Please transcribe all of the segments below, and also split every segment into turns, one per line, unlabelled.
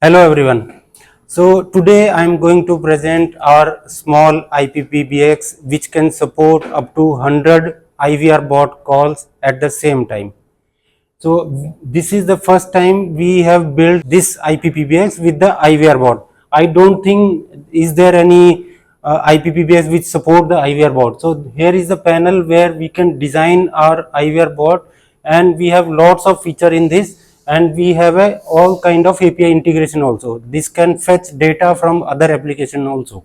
Hello everyone. So today I am going to present our small IPPBX which can support up to 100 IVR bot calls at the same time. So this is the first time we have built this IPPBX with the IVR bot. I don't think is there any IPPBX which support the IVR bot. So here is the panel where we can design our IVR bot, and we have lots of feature in this, and we have a all kind of API integration also. This can fetch data from other application also.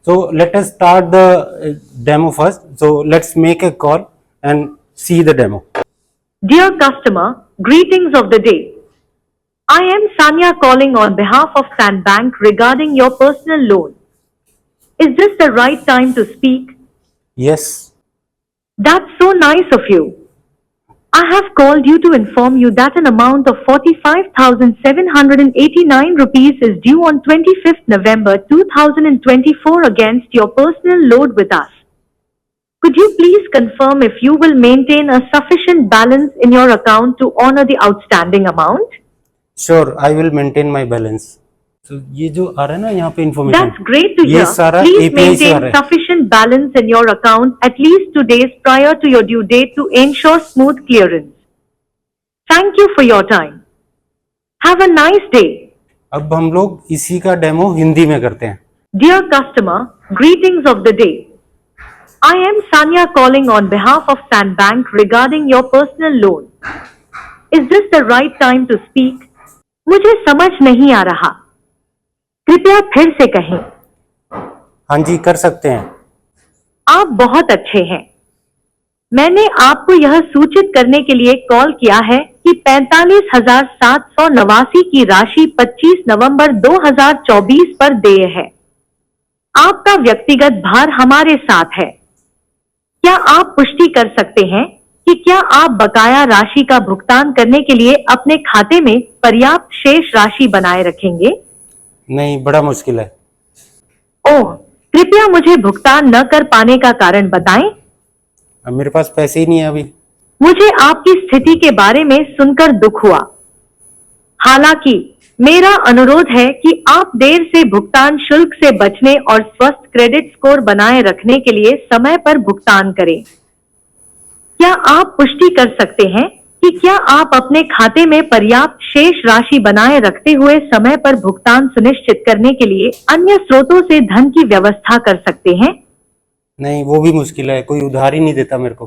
So let us start the demo first. So let's make a call and see the demo.
Dear customer, greetings of the day. I am Sanya calling on behalf of Sandbank regarding your personal loan. Is this the right time to speak?
Yes.
That's so nice of you. I have called you to inform you that an amount of 45,789 rupees is due on 25th November 2024 against your personal loan with us. Could you please confirm if you will maintain a sufficient balance in your account to honor the outstanding amount?
Sure, I will maintain my balance. So ये जो आ रहा है ना यहाँ पे information,
That's great to
ये
hear.
सारा
Please
API से आ
maintain
रहा है.
sufficient balance in your account at least 2 days prior to your due date to ensure smooth clearance. Thank you for your time. Have a nice day.
अब हम लोग इसी का डेमो हिंदी में करते हैं.
Dear customer, greetings of the day. I am Sanya calling on behalf of Sandbank regarding your personal loan. Is this the right time to speak? मुझे समझ नहीं आ रहा. कृपया फिर से कहें.
हाँ जी, कर सकते हैं.
आप बहुत अच्छे हैं. मैंने आपको यह सूचित करने के लिए कॉल किया है कि 45,789 की राशि 25 नवंबर 2024 पर देय है. आपका व्यक्तिगत भार हमारे साथ है. क्या आप पुष्टि कर सकते हैं कि क्या आप बकाया राशि का भुगतान करने के लिए अपने खाते में पर्याप्त शेष राशि बनाए रखेंगे?
नहीं, बड़ा मुश्किल है.
ओह, कृपया मुझे भुगतान न कर पाने का कारण बताएं.
अब मेरे पास पैसे ही नहीं है अभी.
मुझे आपकी स्थिति के बारे में सुनकर दुख हुआ. हालांकि मेरा अनुरोध है कि आप देर से भुगतान शुल्क से बचने और स्वस्थ क्रेडिट स्कोर बनाए रखने के लिए समय पर भुगतान करें. क्या आप पुष्टि कर सकते हैं कि क्या आप अपने खाते में पर्याप्त शेष राशि बनाए रखते हुए समय पर भुगतान सुनिश्चित करने के लिए अन्य स्रोतों से धन की व्यवस्था कर सकते हैं?
नहीं, वो भी मुश्किल है. कोई उधार ही नहीं देता मेरे को.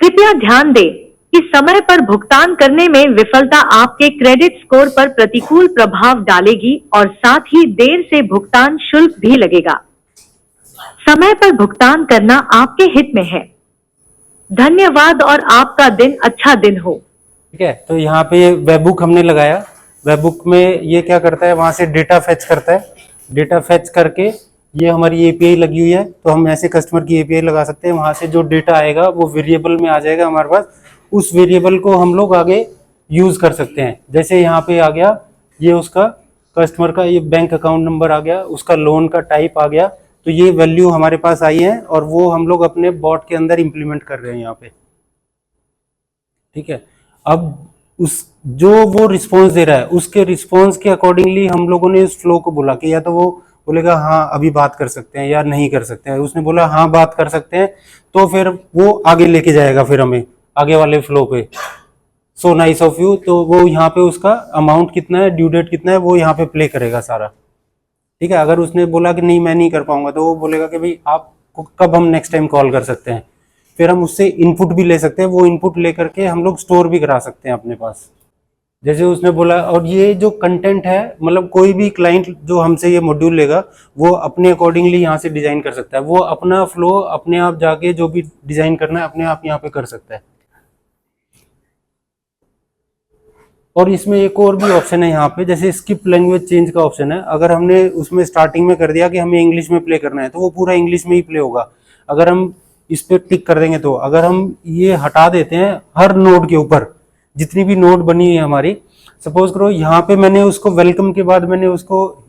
कृपया ध्यान दें कि समय पर भुगतान करने में विफलता आपके क्रेडिट स्कोर पर प्रतिकूल प्रभाव डालेगी और साथ ही देर से भुगतान शुल्क भी लगेगा. समय पर भुगतान करना आपके हित में है. धन्यवाद और आपका दिन अच्छा दिन हो.
ठीक है, तो यहाँ पे वेबबुक हमने लगाया. वेबबुक में ये क्या करता है, वहां से डेटा फेच करता है. डेटा फेच करके ये हमारी एपीआई लगी हुई है, तो हम ऐसे कस्टमर की एपीआई लगा सकते हैं. वहां से जो डेटा आएगा वो वेरिएबल में आ जाएगा हमारे पास. उस वेरिएबल को हम लोग आगे यूज कर सकते हैं. जैसे यहाँ पे आ गया, ये उसका कस्टमर का ये बैंक अकाउंट नंबर आ गया, उसका लोन का टाइप आ गया. तो ये वैल्यू हमारे पास आई है और वो हम लोग अपने बॉट के अंदर इंप्लीमेंट कर रहे हैं यहाँ पे. ठीक है, अब उस जो वो रिस्पॉन्स दे रहा है उसके रिस्पॉन्स के अकॉर्डिंगली हम लोगों ने उस फ्लो को बोला कि या तो वो बोलेगा हाँ अभी बात कर सकते हैं या नहीं कर सकते हैं. उसने बोला हाँ बात कर सकते हैं, तो फिर वो आगे लेके जाएगा फिर हमें आगे वाले फ्लो पे. So nice of you. तो वो यहाँ पे उसका अमाउंट कितना है, ड्यू डेट कितना है, वो यहाँ पे प्ले करेगा सारा. ठीक है, अगर उसने बोला कि नहीं मैं नहीं कर पाऊंगा, तो वो बोलेगा कि भाई आपको कब हम नेक्स्ट टाइम कॉल कर सकते हैं. फिर हम उससे इनपुट भी ले सकते हैं. वो इनपुट ले करके हम लोग स्टोर भी करा सकते हैं अपने पास, जैसे उसने बोला. और ये जो कंटेंट है, मतलब कोई भी क्लाइंट जो हमसे ये मॉड्यूल लेगा वो अपने अकॉर्डिंगली यहाँ से डिजाइन कर सकता है. वो अपना फ्लो अपने आप जाके जो भी डिजाइन करना है अपने आप यहाँ पे कर सकता है. और इसमें एक और भी ऑप्शन है यहाँ पे, जैसे स्किप लैंग्वेज चेंज का ऑप्शन है. अगर हमने उसमें स्टार्टिंग में कर दिया कि हमें इंग्लिश में प्ले करना है, तो वो पूरा इंग्लिश में ही प्ले होगा. अगर हम इस पे टिक कर देंगे, तो अगर हम ये हटा देते हैं हर नोड के ऊपर, जितनी भी नोड बनी है हमारी, सपोज करो यहाँ पे मैंने उसको वेलकम के बाद मैंने उसको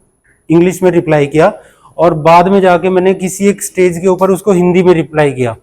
इंग्लिश में रिप्लाई किया और बाद में जाके मैंने किसी एक स्टेज के ऊपर उसको हिंदी में रिप्लाई किया,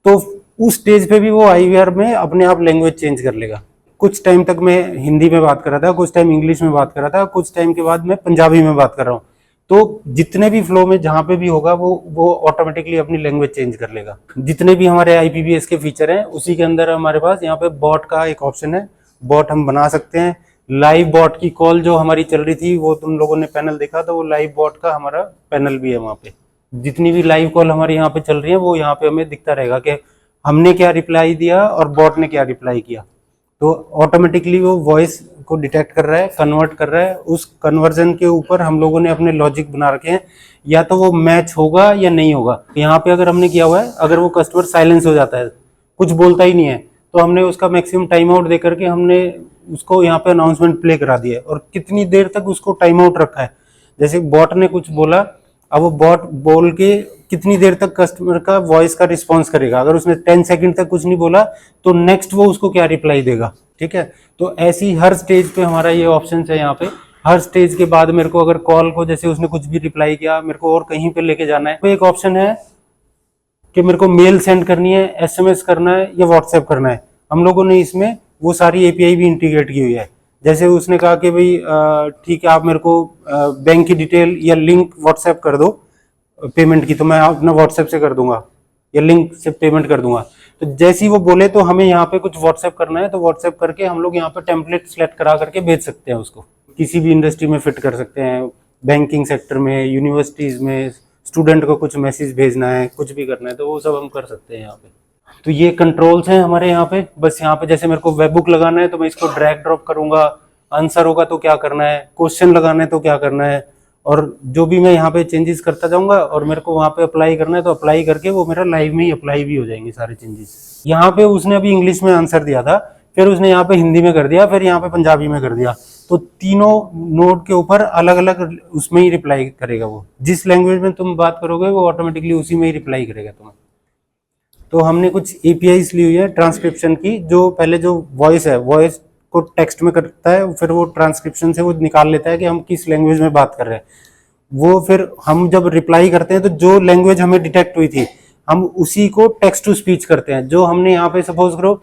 तो उस स्टेज पे भी वो आईवीआर में अपने आप लैंग्वेज चेंज कर लेगा. कुछ टाइम तक मैं हिंदी में बात कर रहा था, कुछ टाइम इंग्लिश में बात कर रहा था, कुछ टाइम के बाद मैं पंजाबी में बात कर रहा हूँ। तो जितने भी फ्लो में जहां पे भी होगा वो ऑटोमेटिकली अपनी लैंग्वेज चेंज कर लेगा। जितने भी हमारे IPBS के फीचर हैं उसी के अंदर हमारे पास यहाँ पे बॉट का एक ऑप्शन है, बॉट हम बना सकते हैं। लाइव बॉट की कॉल जो हमारी चल रही थी वो तुम लोगों ने पैनल देखा, तो वो लाइव बॉट का हमारा पैनल भी है वहाँ पे। जितनी भी लाइव कॉल हमारे यहाँ पे चल रही है वो यहाँ पे हमें दिखता रहेगा कि हमने क्या रिप्लाई दिया और बॉट ने क्या रिप्लाई किया। तो ऑटोमेटिकली वो वॉइस को डिटेक्ट कर रहा है, कन्वर्ट कर रहा है। उस कन्वर्जन के ऊपर हम लोगों ने अपने लॉजिक बना रखे हैं, या तो वो मैच होगा या नहीं होगा। यहाँ पे अगर हमने किया हुआ है, अगर वो कस्टमर साइलेंस हो जाता है, कुछ बोलता ही नहीं है, तो हमने उसका मैक्सिमम टाइम आउट दे करके हमने उसको यहाँ पे अनाउंसमेंट प्ले करा दिया है और कितनी देर तक उसको टाइम आउट रखा है। जैसे बॉट ने कुछ बोला, अब वो बॉट बोल के कितनी देर तक कस्टमर का वॉइस का रिस्पॉन्स करेगा। अगर उसने 10 सेकंड तक कुछ नहीं बोला तो नेक्स्ट वो उसको क्या रिप्लाई देगा। ठीक है, तो ऐसी हर स्टेज पे हमारा ये ऑप्शन है। यहाँ पे हर स्टेज के बाद मेरे को अगर कॉल को, जैसे उसने कुछ भी रिप्लाई किया, मेरे को और कहीं पे लेके जाना है, तो एक ऑप्शन है कि मेरे को मेल सेंड करनी है, SMS करना है या व्हाट्सएप करना है। हम लोगों ने इसमें वो सारी API भी इंटीग्रेट की हुई है। जैसे उसने कहा कि भाई ठीक है, आप मेरे को बैंक की डिटेल या लिंक व्हाट्सएप कर दो पेमेंट की, तो मैं अपना व्हाट्सएप से कर दूंगा या लिंक से पेमेंट कर दूंगा। तो जैसे ही वो बोले तो हमें यहाँ पे कुछ व्हाट्सएप करना है, तो व्हाट्सएप करके हम लोग यहाँ पे टेम्पलेट सेलेक्ट करा करके भेज सकते हैं उसको। किसी भी इंडस्ट्री में फिट कर सकते हैं, बैंकिंग सेक्टर में, यूनिवर्सिटीज में, स्टूडेंट को कुछ मैसेज भेजना है, कुछ भी करना है, तो वो सब हम कर सकते हैं यहाँ पे। तो ये कंट्रोल्स हैं हमारे यहाँ पे। बस यहाँ पे जैसे मेरे को वेबबुक लगाना है तो मैं इसको ड्रैग ड्रॉप करूंगा, आंसर होगा तो क्या करना है, क्वेश्चन लगाना है तो क्या करना है, और जो भी मैं यहाँ पे चेंजेस करता जाऊंगा और मेरे को वहाँ पे अप्लाई करना है तो अप्लाई करके वो मेरा लाइव में ही अप्लाई भी हो जाएंगे सारे चेंजेस। यहाँ पे उसने अभी इंग्लिश में आंसर दिया था, फिर उसने यहाँ पे हिंदी में कर दिया, फिर यहाँ पे पंजाबी में कर दिया, तो तीनों नोट के ऊपर अलग अलग उसमें ही रिप्लाई करेगा। वो जिस लैंग्वेज में तुम बात करोगे वो ऑटोमेटिकली उसी में ही रिप्लाई करेगा तुम्हें। तो हमने कुछ APIs ली हुई है ट्रांसक्रिप्शन की, जो पहले जो वॉइस है, वॉइस को टेक्स्ट में करता है, फिर वो ट्रांसक्रिप्शन से वो निकाल लेता है कि हम किस लैंग्वेज में बात कर रहे हैं। वो फिर हम जब रिप्लाई करते हैं तो जो लैंग्वेज हमें डिटेक्ट हुई थी हम उसी को टेक्स्ट टू स्पीच करते हैं। जो हमने यहाँ पे सपोज करो,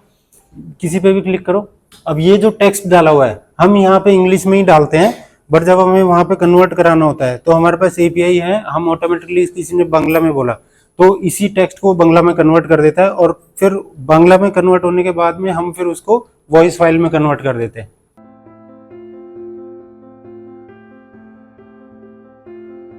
किसी पे भी क्लिक करो, अब ये जो टेक्स्ट डाला हुआ है हम यहाँ पे इंग्लिश में ही डालते हैं, बट जब हमें वहां पे कन्वर्ट कराना होता है तो हमारे पास API है, हम ऑटोमेटिकली, किसी ने बांग्ला में बोला तो इसी टेक्स्ट को बांग्ला में कन्वर्ट कर देता है, और फिर बांग्ला में कन्वर्ट होने के बाद में हम फिर उसको वॉइस फाइल में कन्वर्ट कर देते हैं।